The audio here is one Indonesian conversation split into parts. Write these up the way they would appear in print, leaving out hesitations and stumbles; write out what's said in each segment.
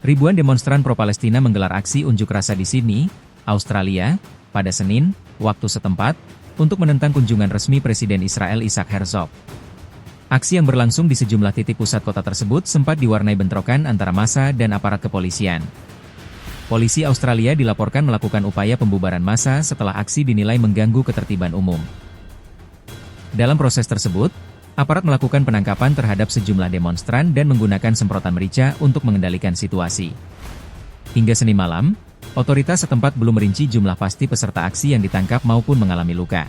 Ribuan demonstran pro-Palestina menggelar aksi unjuk rasa di Sydney, Australia, pada Senin, waktu setempat, untuk menentang kunjungan resmi Presiden Israel Isaac Herzog. Aksi yang berlangsung di sejumlah titik pusat kota tersebut sempat diwarnai bentrokan antara massa dan aparat kepolisian. Polisi Australia dilaporkan melakukan upaya pembubaran massa setelah aksi dinilai mengganggu ketertiban umum. Dalam proses tersebut, aparat melakukan penangkapan terhadap sejumlah demonstran dan menggunakan semprotan merica untuk mengendalikan situasi. Hingga Senin malam, otoritas setempat belum merinci jumlah pasti peserta aksi yang ditangkap maupun mengalami luka.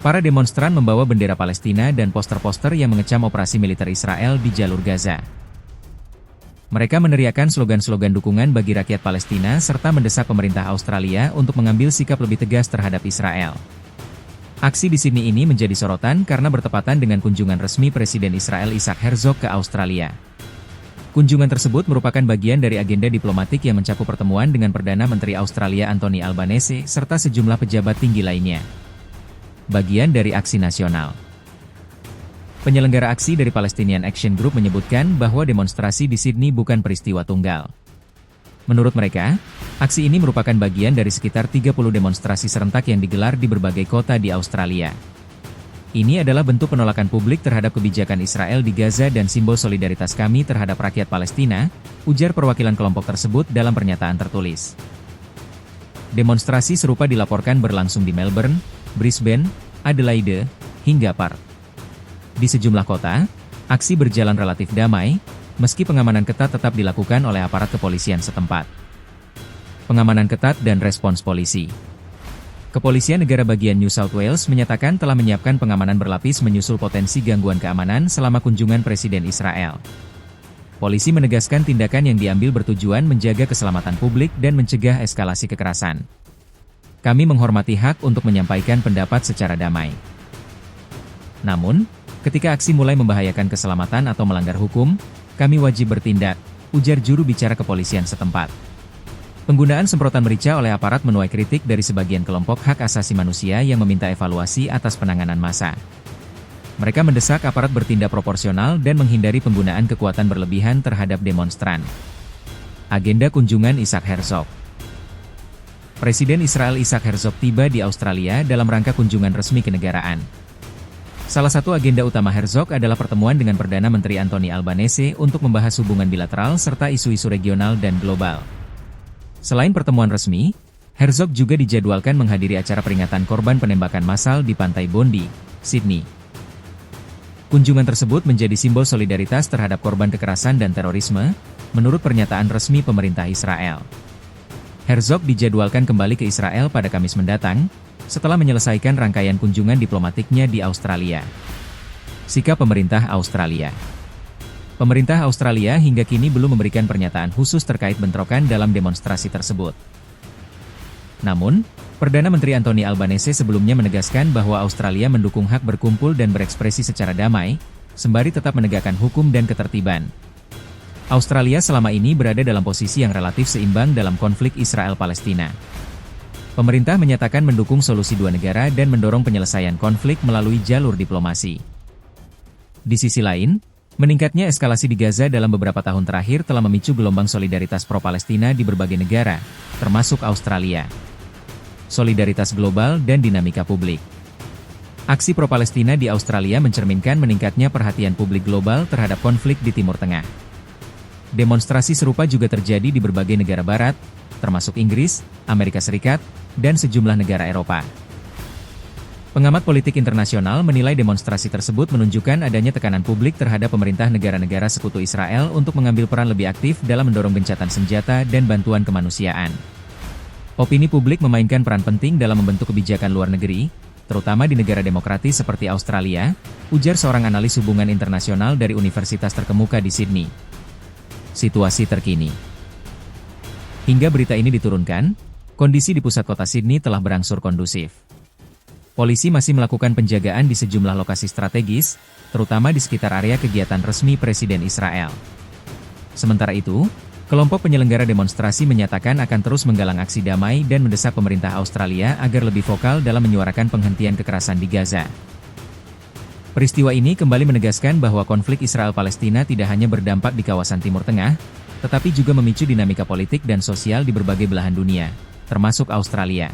Para demonstran membawa bendera Palestina dan poster-poster yang mengecam operasi militer Israel di jalur Gaza. Mereka meneriakkan slogan-slogan dukungan bagi rakyat Palestina serta mendesak pemerintah Australia untuk mengambil sikap lebih tegas terhadap Israel. Aksi di Sydney ini menjadi sorotan karena bertepatan dengan kunjungan resmi Presiden Israel Isaac Herzog ke Australia. Kunjungan tersebut merupakan bagian dari agenda diplomatik yang mencakup pertemuan dengan Perdana Menteri Australia Anthony Albanese serta sejumlah pejabat tinggi lainnya. Bagian dari aksi nasional. Penyelenggara aksi dari Palestinian Action Group menyebutkan bahwa demonstrasi di Sydney bukan peristiwa tunggal. Menurut mereka, aksi ini merupakan bagian dari sekitar 30 demonstrasi serentak yang digelar di berbagai kota di Australia. Ini adalah bentuk penolakan publik terhadap kebijakan Israel di Gaza dan simbol solidaritas kami terhadap rakyat Palestina, ujar perwakilan kelompok tersebut dalam pernyataan tertulis. Demonstrasi serupa dilaporkan berlangsung di Melbourne, Brisbane, Adelaide, hingga Perth. Di sejumlah kota, aksi berjalan relatif damai, meski pengamanan ketat tetap dilakukan oleh aparat kepolisian setempat. Pengamanan ketat dan respons polisi. Kepolisian negara bagian New South Wales menyatakan telah menyiapkan pengamanan berlapis menyusul potensi gangguan keamanan selama kunjungan Presiden Israel. Polisi menegaskan tindakan yang diambil bertujuan menjaga keselamatan publik dan mencegah eskalasi kekerasan. Kami menghormati hak untuk menyampaikan pendapat secara damai. Namun, ketika aksi mulai membahayakan keselamatan atau melanggar hukum, kami wajib bertindak, ujar juru bicara kepolisian setempat. Penggunaan semprotan merica oleh aparat menuai kritik dari sebagian kelompok hak asasi manusia yang meminta evaluasi atas penanganan massa. Mereka mendesak aparat bertindak proporsional dan menghindari penggunaan kekuatan berlebihan terhadap demonstran. Agenda kunjungan Isaac Herzog. Presiden Israel Isaac Herzog tiba di Australia dalam rangka kunjungan resmi kenegaraan. Salah satu agenda utama Herzog adalah pertemuan dengan Perdana Menteri Anthony Albanese untuk membahas hubungan bilateral serta isu-isu regional dan global. Selain pertemuan resmi, Herzog juga dijadwalkan menghadiri acara peringatan korban penembakan massal di Pantai Bondi, Sydney. Kunjungan tersebut menjadi simbol solidaritas terhadap korban kekerasan dan terorisme, menurut pernyataan resmi pemerintah Israel. Herzog dijadwalkan kembali ke Israel pada Kamis mendatang, setelah menyelesaikan rangkaian kunjungan diplomatiknya di Australia. Sikap pemerintah Australia. Pemerintah Australia hingga kini belum memberikan pernyataan khusus terkait bentrokan dalam demonstrasi tersebut. Namun, Perdana Menteri Anthony Albanese sebelumnya menegaskan bahwa Australia mendukung hak berkumpul dan berekspresi secara damai, sembari tetap menegakkan hukum dan ketertiban. Australia selama ini berada dalam posisi yang relatif seimbang dalam konflik Israel-Palestina. Pemerintah menyatakan mendukung solusi dua negara dan mendorong penyelesaian konflik melalui jalur diplomasi. Di sisi lain, meningkatnya eskalasi di Gaza dalam beberapa tahun terakhir telah memicu gelombang solidaritas pro-Palestina di berbagai negara, termasuk Australia. Solidaritas global dan dinamika publik. Aksi pro-Palestina di Australia mencerminkan meningkatnya perhatian publik global terhadap konflik di Timur Tengah. Demonstrasi serupa juga terjadi di berbagai negara barat, termasuk Inggris, Amerika Serikat, dan sejumlah negara Eropa. Pengamat politik internasional menilai demonstrasi tersebut menunjukkan adanya tekanan publik terhadap pemerintah negara-negara sekutu Israel untuk mengambil peran lebih aktif dalam mendorong gencatan senjata dan bantuan kemanusiaan. Opini publik memainkan peran penting dalam membentuk kebijakan luar negeri, terutama di negara demokratis seperti Australia, ujar seorang analis hubungan internasional dari Universitas terkemuka di Sydney. Situasi terkini. Hingga berita ini diturunkan, kondisi di pusat kota Sydney telah berangsur kondusif. Polisi masih melakukan penjagaan di sejumlah lokasi strategis, terutama di sekitar area kegiatan resmi Presiden Israel. Sementara itu, kelompok penyelenggara demonstrasi menyatakan akan terus menggalang aksi damai dan mendesak pemerintah Australia agar lebih vokal dalam menyuarakan penghentian kekerasan di Gaza. Peristiwa ini kembali menegaskan bahwa konflik Israel-Palestina tidak hanya berdampak di kawasan Timur Tengah, tetapi juga memicu dinamika politik dan sosial di berbagai belahan dunia, termasuk Australia.